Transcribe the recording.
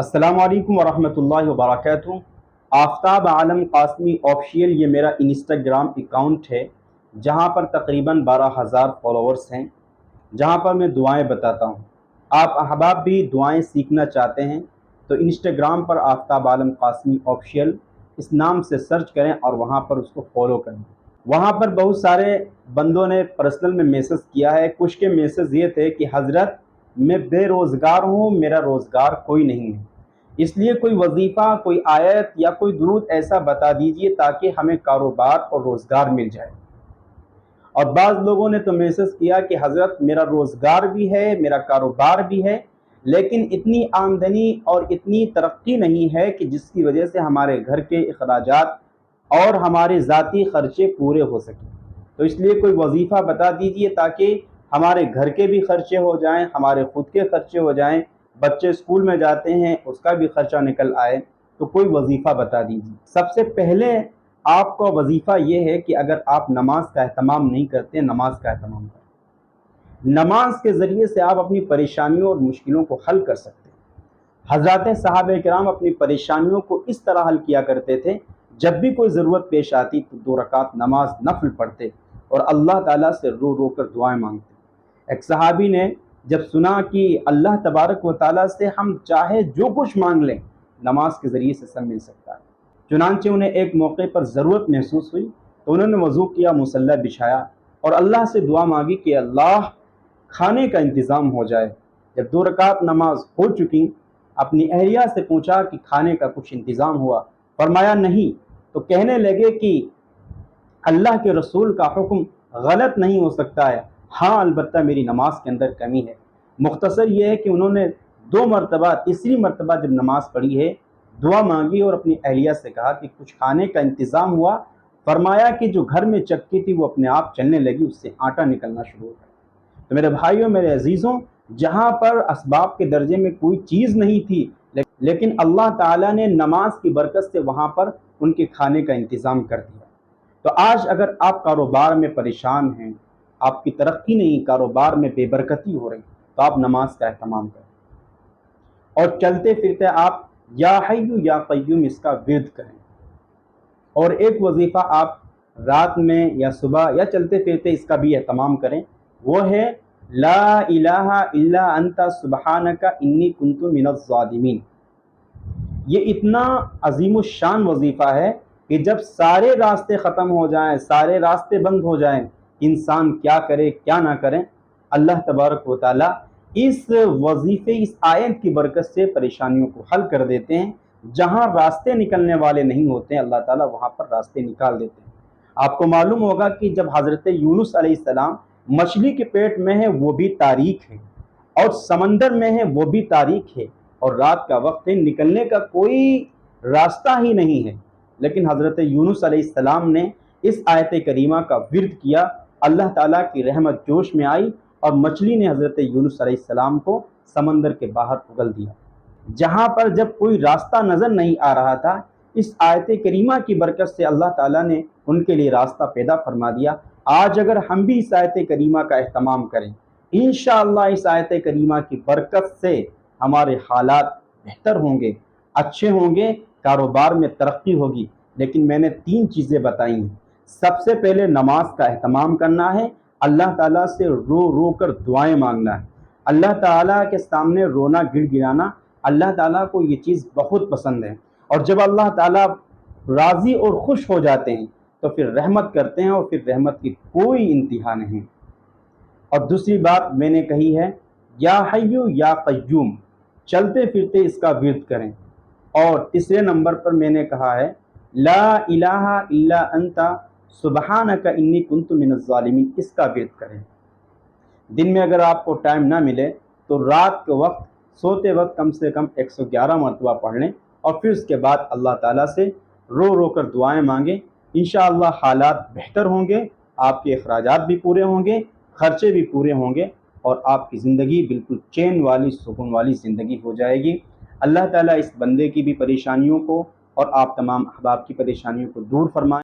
अस्सलाम वालेकुम वरहमतुल्लाहि वबरकातुहू। आफ्ताब आलम कासमी ऑफिशियल ये मेरा इंस्टाग्राम अकाउंट है, जहाँ पर तकरीबन 12,000 फॉलोअर्स हैं, जहाँ पर मैं दुआएं बताता हूँ। आप अहबाब भी दुआएं सीखना चाहते हैं तो इंस्टाग्राम पर आफ्ताब आलम कासमी ऑफिशियल इस नाम से सर्च करें और वहाँ पर उसको फॉलो करें। वहाँ पर बहुत सारे बंदों ने पर्सनल में मैसेज किया है। कुछ के मैसेज ये थे कि हज़रत मैं बेरोज़गार हूँ, मेरा रोज़गार कोई नहीं है, इसलिए कोई वजीफ़ा, कोई आयत या कोई दुरूद ऐसा बता दीजिए ताकि हमें कारोबार और रोज़गार मिल जाए। और बाज़ लोगों ने तो मैसेज किया कि हज़रत मेरा रोज़गार भी है, मेरा कारोबार भी है, लेकिन इतनी आमदनी और इतनी तरक्की नहीं है कि जिसकी वजह से हमारे घर के अखराजात और हमारे ज़ाती ख़र्चे पूरे हो सकें। तो इसलिए कोई वजीफ़ा बता दीजिए ताकि हमारे घर के भी ख़र्चे हो जाएं, हमारे ख़ुद के ख़र्चे हो जाएं, बच्चे स्कूल में जाते हैं उसका भी ख़र्चा निकल आए। तो कोई वजीफ़ा बता दीजिए। सबसे पहले आपका वजीफ़ा ये है कि अगर आप नमाज का एहतमाम नहीं करते, नमाज का एहतमाम करें। नमाज के ज़रिए से आप अपनी परेशानियों और मुश्किलों को हल कर सकते हैं। हज़रात सहाबा किराम अपनी परेशानियों को इस तरह हल किया करते थे, जब भी कोई ज़रूरत पेश आती तो 2 रकात नमाज नफल पढ़ते और अल्लाह ताला से रो रो कर दुआएं मांगते। एक सहाबी ने जब सुना कि अल्लाह तबारक व ताला से हम चाहे जो कुछ मांग लें, नमाज के ज़रिए से सब मिल सकता है। चुनांचे उन्हें एक मौके पर ज़रूरत महसूस हुई तो उन्होंने वज़ू किया, मुसल्ला बिछाया और अल्लाह से दुआ मांगी कि अल्लाह खाने का इंतज़ाम हो जाए। जब 2 रकात नमाज हो चुकी, अपनी अहलिया से पूछा कि खाने का कुछ इंतज़ाम हुआ? फरमाया नहीं। तो कहने लगे कि अल्लाह के रसूल का हुक्म गलत नहीं हो सकता है, हाँ अलबत्ता मेरी नमाज के अंदर कमी है। मुख्तसर ये है कि उन्होंने 2 मरतबा, तीसरी मरतबा जब नमाज पढ़ी है, दुआ मांगी और अपनी अहलिया से कहा कि कुछ खाने का इंतज़ाम हुआ? फरमाया कि जो घर में चक्की थी वो अपने आप चलने लगी, उससे आटा निकलना शुरू हो गया। तो मेरे भाइयों, मेरे अजीज़ों, जहाँ पर असबाब के दर्जे में कोई चीज़ नहीं थी, लेकिन अल्लाह ताला ने नमाज की बरकत से वहाँ पर उनके खाने का इंतज़ाम कर दिया। तो आज अगर आप कारोबार में परेशान हैं, आपकी तरक्की नहीं, कारोबार में बेबरकती हो रही, तो आप नमाज का एहतमाम करें और चलते फिरते आप या हय्यु या क़य्यूम इसका विर्द करें। और एक वजीफ़ा आप रात में या सुबह या चलते फिरते इसका भी एहतमाम करें, वो है ला इलाहा इल्ला अंता सुब्हानका इन्नी कुन्तु मिनज़ ज़ालिमीन। ये इतना अज़ीमुश्शान वजीफ़ा है कि जब सारे रास्ते ख़त्म हो जाएं, सारे रास्ते बंद हो जाएं, इंसान क्या करे क्या ना करें, अल्लाह तबारक व तआला इस वजीफ़े, इस आयत की बरकत से परेशानियों को हल कर देते हैं। जहाँ रास्ते निकलने वाले नहीं होते हैं, अल्लाह ताला वहाँ पर रास्ते निकाल देते हैं। आपको मालूम होगा कि जब हज़रत यूनुस अलैहिस्सलाम मछली के पेट में है वो भी तारीख है, और समंदर में है वो भी तारीख है, और रात का वक्त है, निकलने का कोई रास्ता ही नहीं है, लेकिन हज़रत यूनुस अलैहिस्सलाम ने इस आयत करीमा का विर्द किया। अल्लाह ताला की रहमत जोश में आई और मछली ने हज़रत यूनुस अलैहिस्सलाम को समंदर के बाहर उगल दिया। जहाँ पर जब कोई रास्ता नज़र नहीं आ रहा था, इस आयत करीमा की बरकत से अल्लाह ताला ने उनके लिए रास्ता पैदा फरमा दिया। आज अगर हम भी इस आयत करीमा का एहतमाम करें, इंशाअल्लाह इस आयत करीमा की बरकत से हमारे हालात बेहतर होंगे, अच्छे होंगे, कारोबार में तरक्की होगी। लेकिन मैंने 3 चीज़ें बताई हैं। सबसे पहले नमाज का एहतमाम करना है, अल्लाह ताला से रो रो कर दुआएं मांगना है। अल्लाह ताला के सामने रोना, गिड़गिड़ाना, अल्लाह ताला को ये चीज़ बहुत पसंद है। और जब अल्लाह ताला राज़ी और खुश हो जाते हैं तो फिर रहमत करते हैं, और फिर रहमत की कोई इंतहा नहीं। और दूसरी बात मैंने कही है, या हय्यु या क़य्यूम, चलते फिरते इसका विर्द करें। और तीसरे नंबर पर मैंने कहा है ला इलाहा इल्ला अंता सुब्हानका इन्नी कुन्तु मिनज़ ज़ालिमीन, इसका विर्द करें। दिन में अगर आपको टाइम ना मिले तो रात के वक्त सोते वक्त कम से कम 111 मरतबा पढ़ लें, और फिर उसके बाद अल्लाह ताला से रो रो कर दुआएं मांगें। इंशाअल्लाह हालात बेहतर होंगे, आपके अखराजात भी पूरे होंगे, खर्चे भी पूरे होंगे, और आपकी ज़िंदगी बिल्कुल चैन वाली, सुकून वाली ज़िंदगी हो जाएगी। अल्लाह ताला इस बंदे की भी परेशानियों को और आप तमाम अहबाब की परेशानियों को दूर फरमाएं।